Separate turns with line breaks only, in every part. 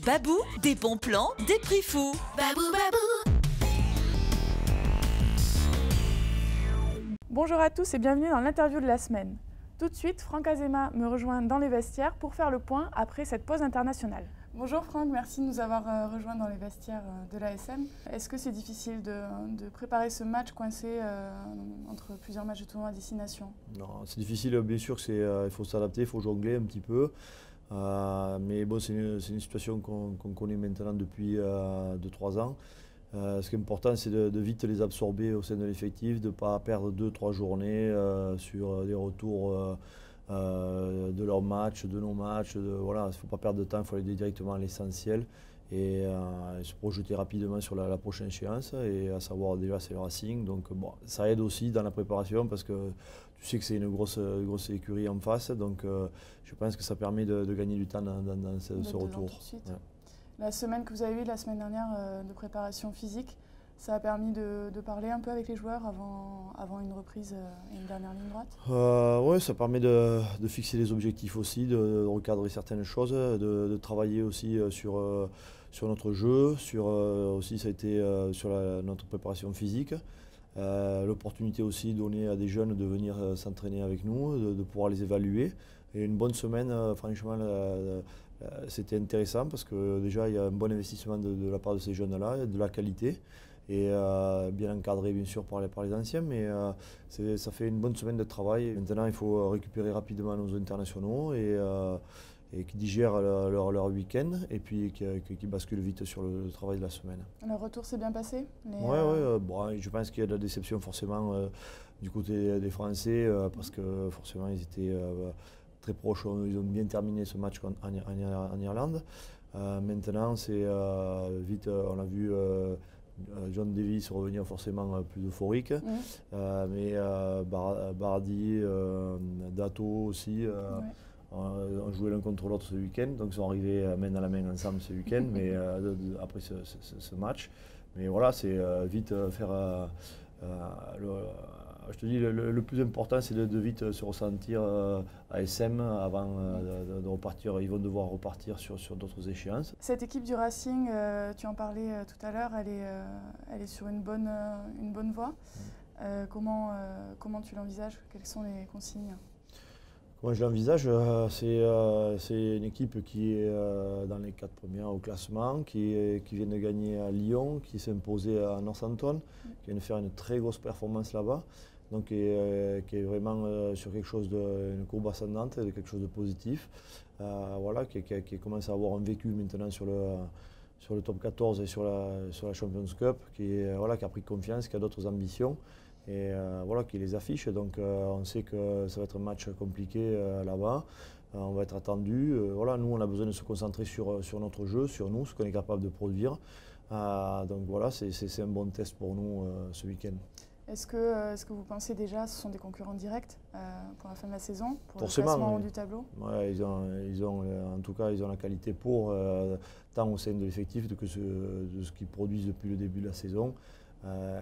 Babou, des bons plans, des prix fous. Babou, babou.
Bonjour à tous et bienvenue dans l'interview de la semaine. Tout de suite, Franck Azema me rejoint dans les vestiaires pour faire le point après cette pause internationale. Bonjour Franck, merci de nous avoir rejoints dans les vestiaires de l'ASM. Est-ce que c'est difficile de préparer ce match coincé entre plusieurs matchs de tournoi à destination?
Non, c'est difficile, bien sûr, il faut s'adapter, il faut jongler un petit peu. Mais bon, c'est une situation qu'on connaît maintenant depuis 2-3 ans. Ce qui est important, c'est de vite les absorber au sein de l'effectif, de ne pas perdre 2-3 journées sur des retours de leurs matchs, de nos matchs. Voilà, il ne faut pas perdre de temps, il faut aller directement à l'essentiel et se projeter rapidement sur la prochaine échéance, et à savoir déjà c'est le Racing. Donc bon, ça aide aussi dans la préparation parce que tu sais que c'est une grosse écurie en face. Donc je pense que ça permet de gagner du temps dans ce retour.
Ouais. La semaine que vous avez eue la semaine dernière de préparation physique, ça a permis de parler un peu avec les joueurs avant une reprise et une dernière ligne droite?
Oui, ça permet de fixer les objectifs aussi, de recadrer certaines choses, de travailler aussi sur notre jeu, aussi ça a été sur notre préparation physique. L'opportunité aussi donnée à des jeunes de venir s'entraîner avec nous, de pouvoir les évaluer. Et une bonne semaine, franchement, c'était intéressant parce que déjà il y a un bon investissement de la part de ces jeunes-là, de la qualité. Et bien encadré bien sûr par les anciens, mais ça fait une bonne semaine de travail. Maintenant il faut récupérer rapidement nos internationaux et qui digèrent leur week-end et puis qui basculent vite sur le travail de la semaine.
Le retour s'est bien passé?
Oui, bon, je pense qu'il y a de la déception forcément du côté des Français parce que forcément ils étaient très proches, ils ont bien terminé ce match en Irlande. Maintenant c'est vite, on a vu John Davis revenir forcément plus euphorique, mais Bardi, Dato aussi ont joué l'un contre l'autre ce week-end, donc ils sont arrivés main dans la main ensemble ce week-end, mais après ce match. Mais voilà, c'est vite faire je te dis, le plus important, c'est de vite se ressentir à SM avant de repartir. Ils vont devoir repartir sur d'autres échéances.
Cette équipe du Racing, tu en parlais tout à l'heure, elle est sur une bonne voie. Comment tu l'envisages? Quelles sont les consignes?
Comment je l'envisage, c'est une équipe qui est dans les 4 premiers au classement, qui vient de gagner à Lyon, qui s'est imposée à Northampton, qui vient de faire une très grosse performance là-bas. Donc qui est vraiment sur quelque chose une courbe ascendante, quelque chose de positif, voilà, qui commence à avoir un vécu maintenant sur le top 14 et sur la Champions Cup, qui a pris confiance, qui a d'autres ambitions et voilà, qui les affiche. Donc on sait que ça va être un match compliqué là-bas, on va être attendu. Voilà, nous on a besoin de se concentrer sur notre jeu, sur nous, ce qu'on est capable de produire. Donc voilà, c'est un bon test pour nous ce week-end.
Est-ce que vous pensez déjà ce sont des concurrents directs pour la fin de la saison, pour
forcément,
le classement du tableau?
Ouais, ils ont en tout cas ils ont la qualité pour, tant au sein de l'effectif de ce qu'ils produisent depuis le début de la saison.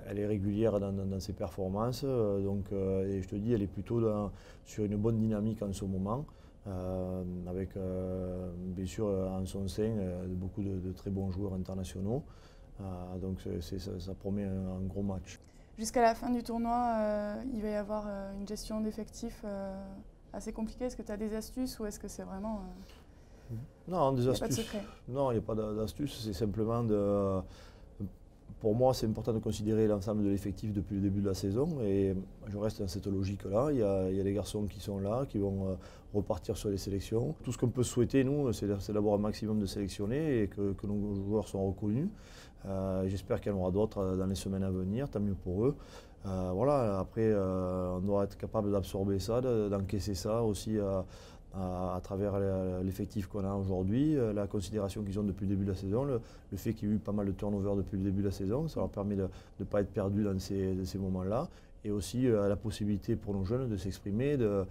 Elle est régulière dans ses performances, et je te dis, elle est plutôt sur une bonne dynamique en ce moment, avec bien sûr en son sein beaucoup de très bons joueurs internationaux. Donc ça promet un gros match.
Jusqu'à la fin du tournoi, il va y avoir une gestion d'effectifs assez compliquée. Est-ce que tu as des astuces ou est-ce que c'est vraiment...
Non, des astuces.
Pas de secret.
Non, il n'y a pas d'astuces, c'est simplement pour moi, c'est important de considérer l'ensemble de l'effectif depuis le début de la saison et je reste dans cette logique-là. Il y a des garçons qui sont là, qui vont repartir sur les sélections. Tout ce qu'on peut souhaiter, nous, c'est d'avoir un maximum de sélectionnés et que nos joueurs sont reconnus. J'espère qu'il y en aura d'autres dans les semaines à venir, tant mieux pour eux. Voilà, après, on doit être capable d'absorber ça, d'encaisser ça aussi à travers l'effectif qu'on a aujourd'hui, la considération qu'ils ont depuis le début de la saison, le fait qu'il y ait eu pas mal de turnover depuis le début de la saison, ça leur permet de ne pas être perdus dans ces moments-là, et aussi la possibilité pour nos jeunes de s'exprimer, de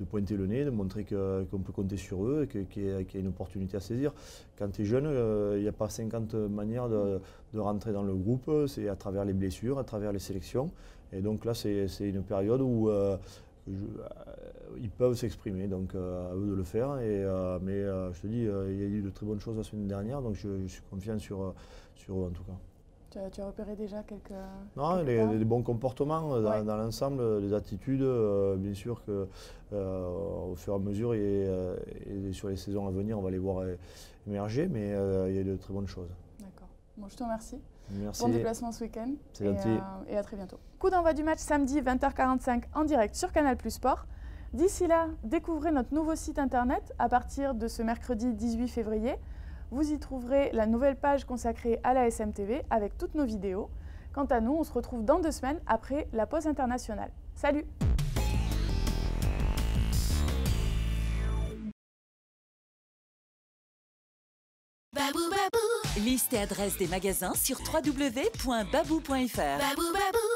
pointer le nez, de montrer qu'on peut compter sur eux, qu'il y a une opportunité à saisir. Quand tu es jeune, il n'y a pas 50 manières de rentrer dans le groupe, c'est à travers les blessures, à travers les sélections, et donc là c'est une période où ils peuvent s'exprimer, donc à eux de le faire. Mais je te dis, il y a eu de très bonnes choses la semaine dernière, donc je suis confiant sur eux en tout cas.
Tu as repéré déjà quelques...
Non, les bons comportements dans l'ensemble, les attitudes, bien sûr qu'au fur et à mesure et sur les saisons à venir, on va les voir émerger, mais il y a de très bonnes choses.
D'accord. Bon, je te remercie.
Merci.
Bon déplacement ce week-end.
C'est gentil.
Et à très bientôt. Coup d'envoi du match samedi 20h45 en direct sur Canal+ Sport. D'ici là, découvrez notre nouveau site internet à partir de ce mercredi 18 février. Vous y trouverez la nouvelle page consacrée à la SMTV avec toutes nos vidéos. Quant à nous, on se retrouve dans 2 semaines après la pause internationale. Salut!
Babou Babou. Liste et adresse des magasins sur www.babou.fr. Babou Babou.